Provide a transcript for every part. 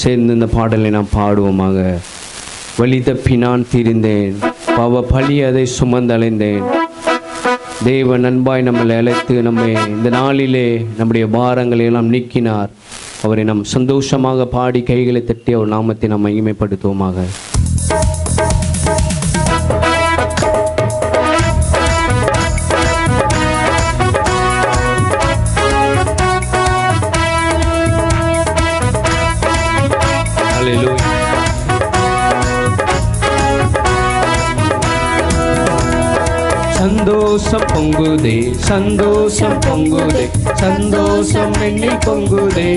சேர்ந்து இந்த பாடலை நாம் பாடுவோமாக. வழி தப்பி நான் திரிந்தேன், பாவ பழி அதை சுமந்தலைந்தேன். தேவ நண்பாய் நம்மளை அழைத்து நம்மை இந்த நாளிலே நம்முடைய பாரங்களை எல்லாம் நீக்கினார். அவரை நாம் சந்தோஷமாக பாடி கைகளை தட்டி அவர் நாமத்தை நாம் மகிமைப்படுத்துவோமாக. சந்தோஷம் பொங்குதே, சந்தோஷம் பொங்குதே, சந்தோஷம் என்னில் பொங்குதே.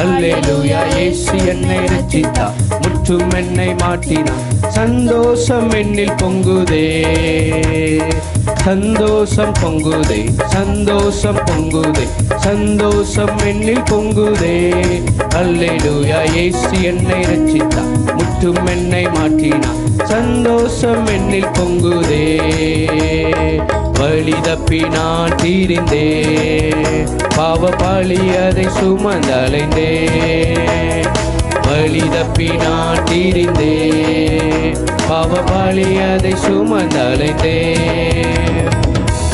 அல்லேலூயா, இயேசு என்னை ரட்சித்தார், முற்றும் என்னை மாற்றினார். சந்தோஷம் என்னில் பொங்குதே, சந்தோஷம் பொங்குதே, சந்தோஷம் பொங்குதே, சந்தோஷம் என்னில் பொங்குதே. அல்லேலூயா, இயேசு என்னை ரட்சித்தார், முற்றும் என்னை மாற்றினார். சந்தோஷம் என்னில் பொங்குதே. வழி தப்பி நான் திரிந்தேன், பாவ பழி அதை சுமந்தலைந்தேன். வழி தப்பி நான் திரிந்தேன், பாவ பழி அதை சுமந்தலைந்தேன்.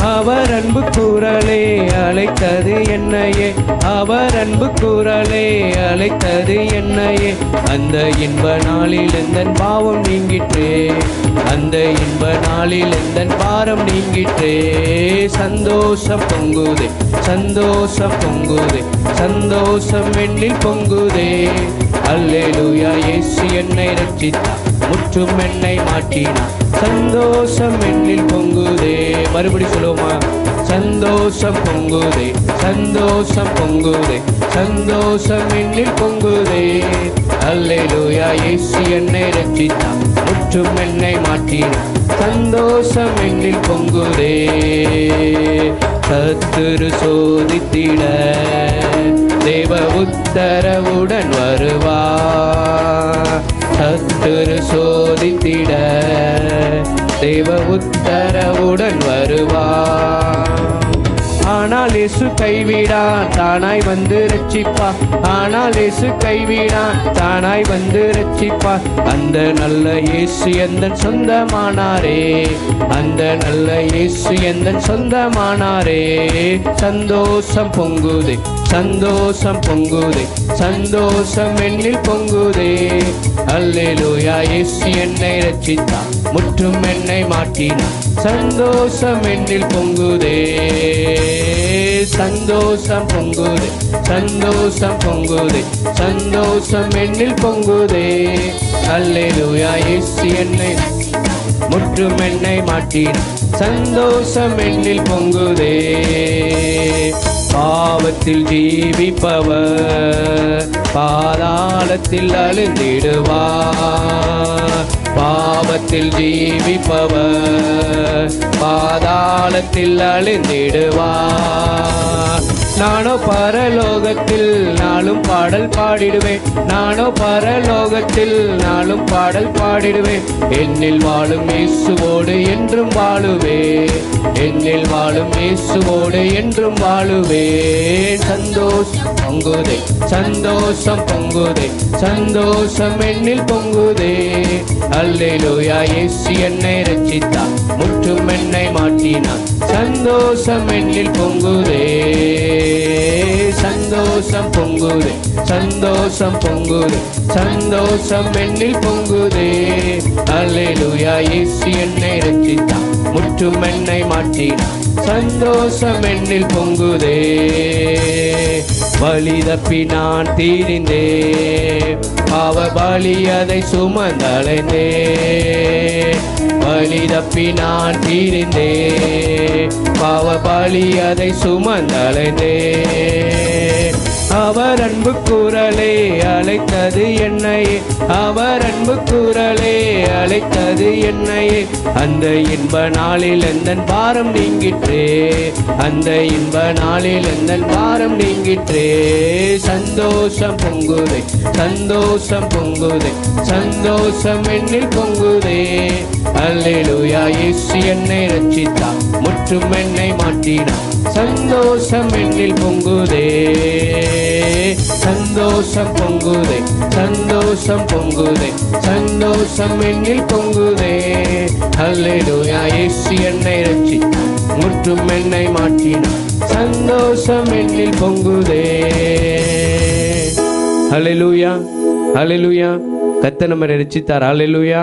அவர் அன்பு குரலே அழைத்தது என்னையே, அவர் அன்பு குரலே அழைத்தது என்னையே. அந்த இன்ப நாளில் எந்தன் பாவம் நீங்கிற்றே, அந்த இன்ப நாளில் எந்தன் பாரம் நீங்கிற்றே. சந்தோஷம் பொங்குதே, சந்தோஷம் பொங்குதே, சந்தோஷம் என்னில் பொங்குதே. அல்லேலூயா, இயேசு என்னை ரட்சித்தார், முற்றும் என்னை மாற்றினார். சந்தோஷம் என்னில் பொங்குதே. மறுபடி சொல்லுவோமா? சந்தோஷம் பொங்குதே, சந்தோஷம் பொங்குதே, சந்தோஷம் என்னில் பொங்குதே. அல்லேலூயா, இயேசு என்னை ரட்சித்தார், முற்றும் என்னை மாற்றினார். சந்தோஷம் என்னில் பொங்குதே. சத்துரு சோதித்திட தேவ உத்தரவுடன் வருவார். சத்துரு சோதித்திட தேவ உத்தரவுடன் வருவார். ஆனால் இயேசு கைவிடான், தானாய் வந்து ரட்சிப்பார். ஆனால் இயேசு கைவிடான், தானாய் வந்து ரட்சிப்பார். அந்த நல்ல இயேசு எந்தன் சொந்தமானாரே, அந்த நல்ல இயேசு எந்தன் சொந்தமானாரே. சந்தோஷம் பொங்குதே, சந்தோஷம் பொங்குதே, சந்தோஷம் என்னில் பொங்குதே. அல்லேலூயா, இயேசு என்னை ரட்சித்தார், முற்றும் என்னை மாற்றினார். சந்தோஷம் என்னில் பொங்குதே, சந்தோஷம் பொங்குதே, சந்தோஷம் பொங்குதே, சந்தோஷம் என்னில் பொங்குதே. அல்லேலூயா, இயேசு என்னை முற்றும் என்னை மாற்றினார். சந்தோஷம் என்னில் பொங்குதே. பாவத்தில் ஜீவிப்பவர் பாதாளத்தில் அழுந்திடுவார். பாவத்தில் ஜீவிப்பவர் பாதாளத்தில் அழுந்திடுவார். நானோ பரலோகத்தில் நாளும் பாடல் பாடிடுவேன், நானோ பரலோகத்தில் நாளும் பாடல் பாடிடுவேன். என்னில் வாழும் இயேசுவோடு என்றும் வாழுவேன், என்னில் வாழும் இயேசுவோடு என்றும் வாழுவேன். சந்தோஷம் பொங்குதே, சந்தோஷம் பொங்குதே, சந்தோஷம் என்னில் பொங்குதே. அல்லேலூயா, இயேசு என்னை ரட்சித்தார், முற்றும் என்னை மாற்றினார். சந்தோஷம் என்னில் பொங்குதே, சந்தோஷம் பொங்குதே, சந்தோஷம் பொங்குதே, சந்தோஷம் என்னில் பொங்குதே. அல்லேலூயா, இயேசு என்னை ரட்சித்தார், முற்றும் என்னை மாற்றினார். சந்தோஷம் என்னில் பொங்குதே. வழி தப்பி நான் திரிந்தேன், பாவ பழி அதை சுமந்தலைந்தேன். வழி தப்பி நான் திரிந்தேன், பாவ பழி அதை சுமந்தலைந்தேன். அவர் அன்பு குரலே அழைத்தது என்னையே, அவர் அன்பு குரலே அழைத்தது என்னையே. அந்த இன்ப நாளில் எந்தன் பாரம் நீங்கிற்றே, அந்த இன்ப நாளில் எந்தன் பாரம் நீங்கிற்றே. சந்தோஷம் பொங்குதே, சந்தோஷம் பொங்குதே, சந்தோஷம் என்னில் பொங்குதே. அல்லேலூயா, இயேசு என்னை ரட்சித்தார், முற்றும் என்னை மாற்றினார். சந்தோஷம் என்னில் பொங்குதே. சந்தோஷம் பொங்குதே, சந்தோஷம் பொங்குதே, சந்தோஷம் என்னில் பொங்குதே. அல்லேலூயா. இயேசு என்னை ரட்சி முற்றும் என்னை மாற்றினார், சந்தோஷம் என்னில் பொங்குதே. அல்லேலூயா, அல்லேலூயா. கர்த்தர் நம்மை ரட்சித்தார். அல்லேலூயா.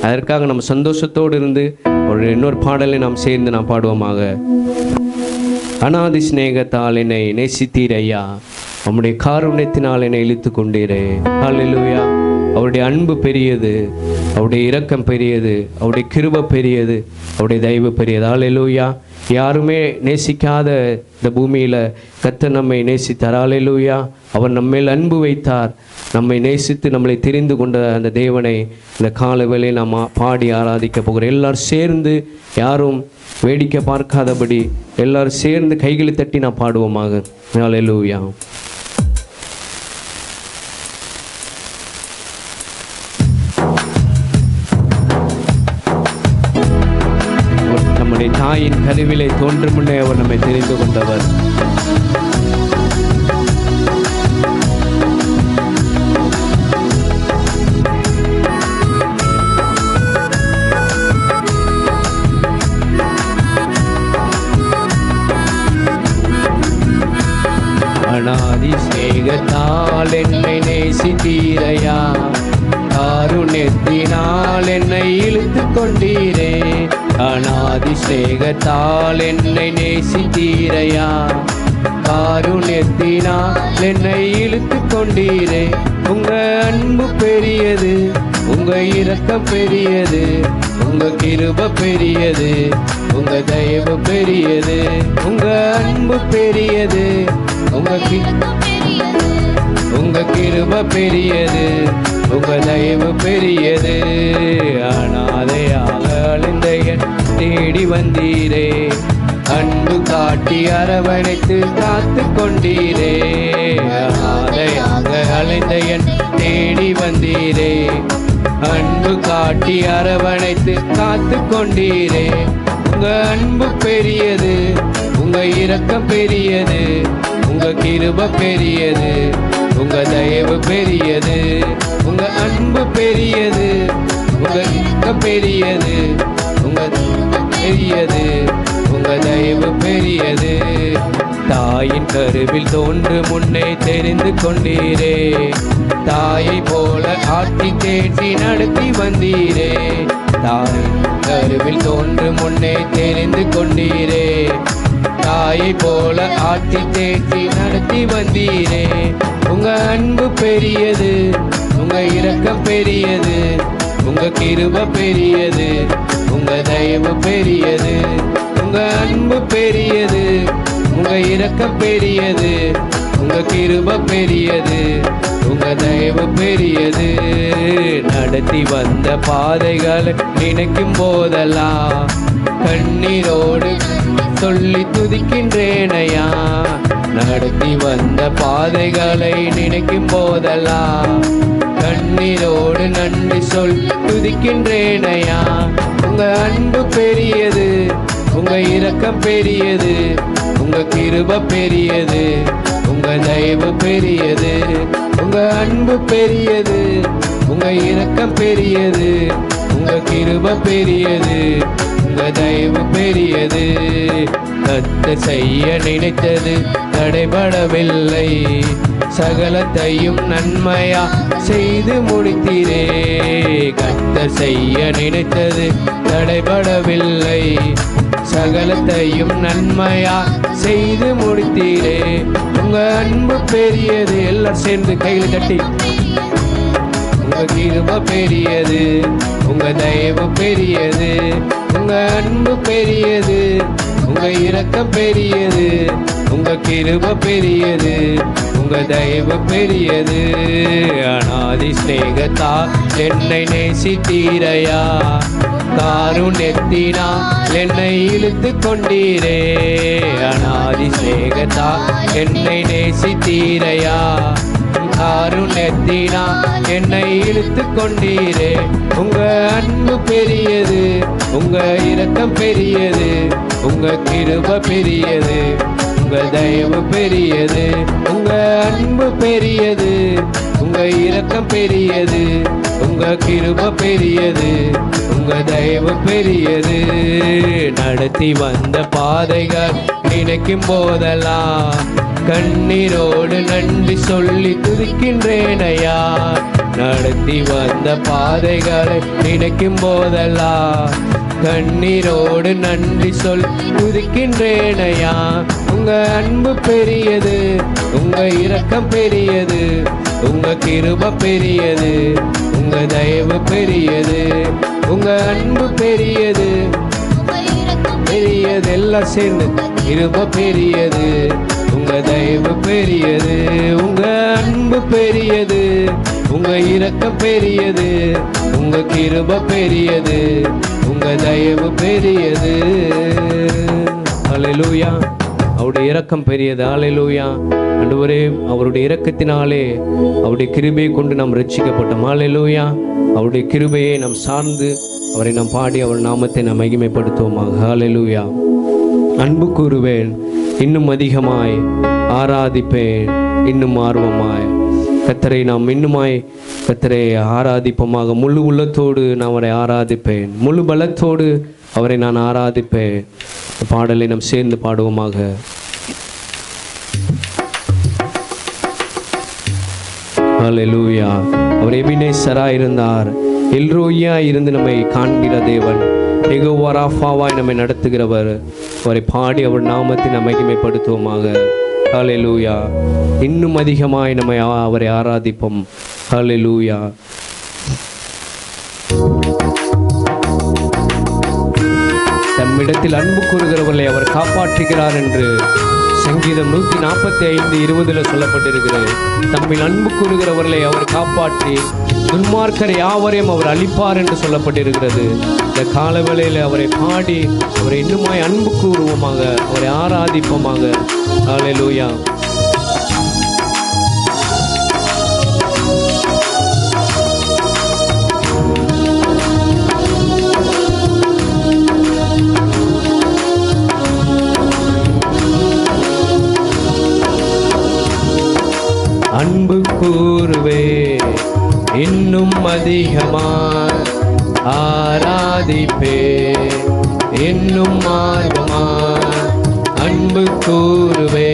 அதற்காக நம்ம சந்தோஷத்தோடு இருந்து ஒரு இன்னொரு பாடலை நாம் சேர்ந்து நாம் பாடுவோமாக. அநாதி சிநேகத்தால் என்னை நேசித்தீர் ஐயா, அவருடைய காருண்யத்தினால் என்னை இழுத்து கொண்டீரே. அல்லேலூயா. அவருடைய அன்பு பெரியது, அவருடைய இரக்கம் பெரியது, அவருடைய கிருபை பெரியது, அவருடைய தயவு பெரியது. அல்லேலூயா. யாருமே நேசிக்காத இந்த பூமியில் கர்த்தர் நம்மை நேசித்தார். அல்லேலூயா. அவர் நம்மேல் அன்பு வைத்தார். நம்மை நேசித்து நம்மளை தெரிந்து கொண்ட அந்த தேவனை இந்த கால வேளையில் நாம் பாடி ஆராதிக்க போகிறோம். எல்லாரும் சேர்ந்து, யாரும் வேடிக்கை பார்க்காதபடி எல்லாரும் சேர்ந்து கைகளை தட்டி நான் பாடுவோமாக. அல்லேலூயா. நம்முடைய தாயின் கருவிலை தோன்றும் முன்னே அவர் நம்மை தெரிந்து கொண்டவர். அநாதி சிநேகத்தால் என்னை நேசித்தீரையா, காருண்யத்தினால் என்னை இழுத்து கொண்டீரே. அநாதி சிநேகத்தால் என்னை நேசித்தீரையா, காருண்யத்தினால் என்னை இழுத்து கொண்டீரே. உங்க அன்பு பெரியது, உங்க இரக்கம் பெரியது, உங்க கிருபை பெரியது, உங்க தயவு பெரியது. உங்க அன்பு பெரியது, உங்க கிருபை பெரியது, உங்க தயவு பெரியது. அநாதையாக அழிந்த என் தேடி வந்தீரே, அன்பு காட்டி அரவணைத்து காத்து கொண்டீரே. அநாதையாக அழிந்த என் தேடி வந்தீரே, அன்பு காட்டி அரவணைத்து காத்து கொண்டீரே. உங்க அன்பு பெரியது, உங்க இரக்கம் பெரியது, உங்க கிருபை பெரியது, உங்க தயவு பெரியது. உங்க அன்பு பெரியது, உங்க இரக்கம் பெரியது, உங்க பெரியது, உங்க தயவு பெரியது. தாயின் கருவில் தோன்று முன்னே தெரிந்து கொண்டீரே, தாயை போல ஆட்டி தேற்றி நடத்தி வந்தீரே. தாயின் கருவில் தோன்று முன்னே தெரிந்து கொண்டீரே, தாயை போல ஆட்டி தேற்றி நடத்தி வந்தீரே. உங்க அன்பு பெரியது, உங்க இரக்கம் பெரியது, உங்க கிருபை பெரியது, உங்க தயவு பெரியது. உங்க அன்பு பெரியது, உங்க இரக்கம் பெரியது, உங்க கிருபை பெரியது, உங்க தயவு பெரியது. நடத்தி வந்த பாதைகளை நினைக்கும் போதெல்லாம் கண்ணீரோடு சொல்லி துதிக்கின்றேனையா. நடத்தி வந்த பாதைகளை நினைக்கும் போதெல்லாம் கண்ணீரோடு நன்றி சொல் துதிக்கின்றேனையா. உங்க அன்பு பெரியது, உங்க இரக்கம் பெரியது, உங்க கிருபை பெரியது, உங்க தயவு பெரியது. உங்க அன்பு பெரியது, உங்க இரக்கம் பெரியது, உங்க கிருபை பெரியது, உங்க தயவு பெரியது. கர்த்தர் செய்ய நினைத்தது தடைபடவில்லை, சகலத்தையும் நன்மையா செய்து முடித்தீரே. கர்த்தர் செய்ய நினைத்தது தடைபடவில்லை, சகலத்தையும் நன்மையா செய்து முடித்தீரே. உங்க அன்பு பெரியது. எல்லாம் சேர்ந்து கையில தட்டி. உங்க கிருபை பெரியது, உங்க தயவு பெரியது, உங்க அன்பு பெரியது, உங்க இரக்கம் பெரியது, உங்க கிருபை பெரியது, உங்க தயவு பெரியது. அநாதி சிநேகத்தால் என்னை நேசித்தீரையா, காருண்யத்தினால் என்னை இழுத்து கொண்டீரே. அநாதி சிநேகத்தால் என்னை நேசித்தீரையா, காருண்யத்தினால் என்னை இழுத்து கொண்டீரே. உங்க அன்பு பெரியது, உங்க இரக்கம் பெரியது, உங்க கிருபை பெரியது, உங்க தயவு பெரியது, உங்க அன்பு பெரியது, உங்க இரக்கம் பெரியது, உங்க கிருபை பெரியது, உங்க தயவு பெரியது. நடத்தி வந்த பாதைகள் நினைக்கும் போதெல்லாம் கண்ணீரோடு நன்றி சொல்லி துதிக்கின்றேன் ஐயா. நடத்தி வந்த பாதைகளை நினைக்கும் போதெல்லாம் கண்ணீரோடு நன்றி சொல் துதிக்கின்றேன் ஐயா. உங்க அன்பு பெரியது, உங்க இரக்கம் பெரியது, உங்க கிருபை பெரியது, உங்க தயவு பெரியது, உங்க அன்பு பெரியது பெரியது. எல்லாம் சேர்ந்து கிருபை பெரியது, உங்க தயவு பெரியது, உங்க அன்பு பெரியது, உங்க இரக்கம் பெரியது, உங்க கிருபை பெரியது, உங்க தயவு பெரியது. அல்லேலூயா. அவருடைய இரக்கம் பெரியது. அல்லேலூயா. ஆண்டவரே, அவருடைய இரக்கத்தினாலே அவருடைய கிருபையை கொண்டு நாம் ரட்சிக்கப்பட்டோம். அல்லேலூயா. அவருடைய கிருபையை நாம் சார்ந்து அவரை நாம் பாடி அவர் நாமத்தை நாம் மகிமைப்படுத்துவோமாக. அல்லேலூயா. அன்பு கூறுவேன், இன்னும் அதிகமாய் ஆராதிப்பேன், இன்னும் ஆர்வமாய் கர்த்தரை நாம் இன்னுமாய் கர்த்தரை ஆராதிப்போமாக. முழு உள்ளத்தோடு நான் அவரை ஆராதிப்பேன், முழு பலத்தோடு அவரை நான் ஆராதிப்பேன். பாடலை நாம் சேர்ந்து பாடுவோமாக. ஹல்லேலூயா. அவர் எபினேசராய் இருந்தார், எல்ரோயியாய் இருந்து நம்மை காண்கிற தேவன், யெகோவா ராஃபாவாய் நம்மை நடத்துகிறவர். அவரை பாடி அவர் நாமத்தை நாம் மகிமைப்படுத்துவோமாக. ஹல்லேலூயா. இன்னும் அதிகமாய் நம்மை அவரை ஆராதிப்போம். ஹல்லேலூயா. தம்மிடத்தில் அன்பு கூறுகிறவர்களை அவர் காப்பாற்றுகிறார் என்று சங்கீதம் 145:20 சொல்லப்பட்டிருக்கிறது. தம்மில் அன்பு கூறுகிறவர்களை அவர் காப்பாற்றி துன்மார்க்கரை யாவரையும் அவர் அளிப்பார் என்று சொல்லப்பட்டிருக்கிறது. இந்த காலவேளையில் அவரை பாடி அவரை இன்னுமாய் அன்பு கூறுவோமாக, அவரை ஆராதிப்போமாக. ஹல்லேலூயா. அன்பு கூறுவே, இன்னும் அதிகமாய் ஆராதிப்பே, இன்னும் ஆர்வமாய் அன்பு கூறுவே,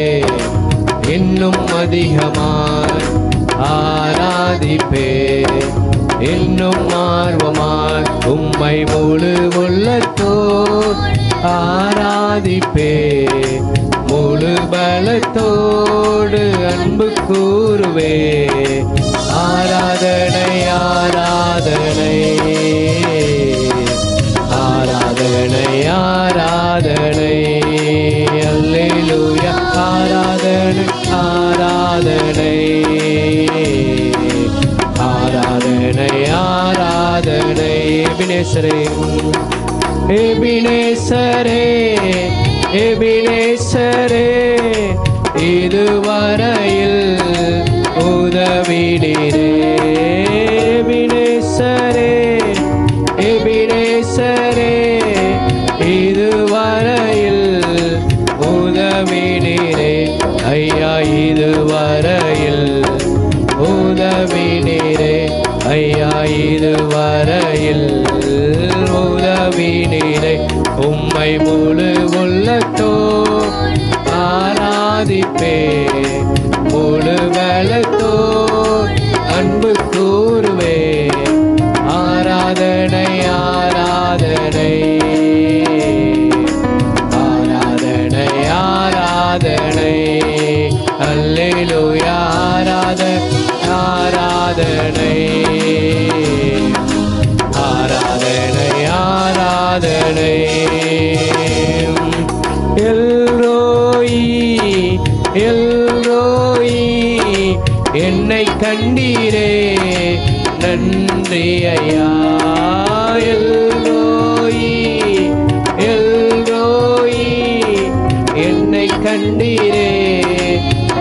இன்னும் அதிகமாய் ஆராதிப்பே, இன்னும் ஆர்வமாய் உம்மை முழு உள்ளத்தோடு ஆராதிப்பே, முழு பலத்தோடு அன்பு கூறுவே. ஆராதனை ஆராதனை ஆராதனை ஆராதனை. அல்லேலூயா. ஆராதனை ஆராதனை ஆராதனை ஆராதனை. எபினேசரே, எபினேசரே, எபினேசரே, இதுவரையில் உதவினீரே. எபினேசரே, எபினேசரே, இதுவரையில் உதவினீரே. ஐயா, இதுவரையில் உதவினீரே. ஐயா, இதுவரையில் உதவினீரே. உம்மை முழு உள்ளத்தோ ஆராதிப்பே, முழு பலத்தோ அன்பு கூறுவே. ஆராதனை ஆராதனை ஆராதனை ஆராதனை. அல்லேலூயா. ஆராதனை ஆராதனை ஆராதனை. எல்ரோயி, எல்ரோயி, என்னை கண்டீரே, நன்றி ஐயா. எல்ரோயி, எல்ரோயி, என்னை கண்டீரே,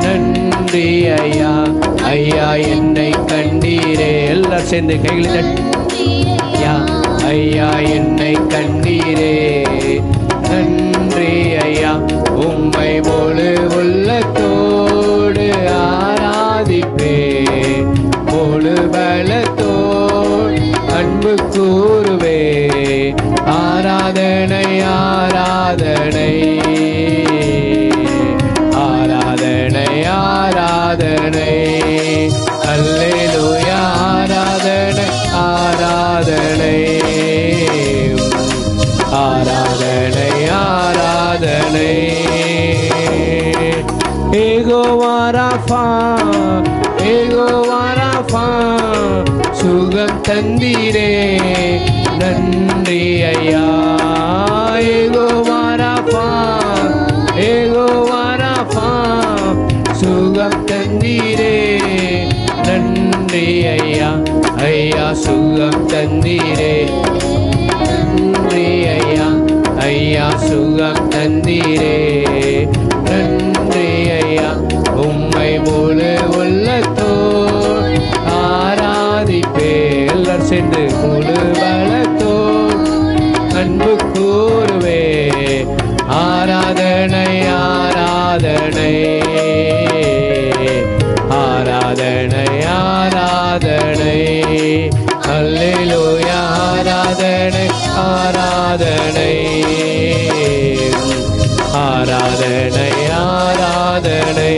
நன்றி ஐயா. ஐயா, என்னை கண்டீரே. எல்லாரும் சேர்ந்து கைகளை தட்டி. ஐயா, என்னை கண்டீரே, நன்றி ஐயா. உம்மை முழு சுகம் தந்தீரே நன்றி ஐயா. யெகோவா ராஃபா, யெகோவா ராஃபா, சுகம் தந்தீரே நன்றி ஐயா. ஐயா சுகம் தந்தீரே நன்றி ஐயா. ஐயா சுகம் தந்தீரே நன்றி ஐயா. உம்மை முழு உள்ளத்தோடு ஆராதிப்பே. எல்லாரும் சேர்ந்து முழு பலத்தோடு அன்பு கூறுவே. ஆராதனை ஆராதனை ஆராதனை ஆராதனை அல்லேலூயா. ஆராதனை ஆராதனை ஆராதனை ஆராதனை.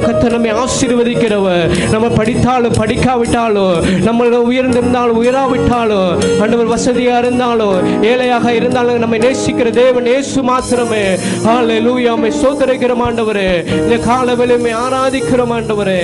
கர்த்தர் நம்மை ஆசீர்வதிக்கிறவர். நம்ம படித்தாலும் படிக்காவிட்டாலும், நம்ம உயர்ந்திருந்தாலும் உயராவிட்டாலும், ஆண்டவர் வசதியா இருந்தாலும் ஏழையாக இருந்தாலும் நம்மை நேசிக்கிற தேவன் இயேசு மாத்திரமே. ஹல்லேலூயா. ஸ்தோத்திரிக்கிறோம் ஆண்டவரே. இந்த காலவேளையை ஆராதிக்கிறோம் ஆண்டவரே.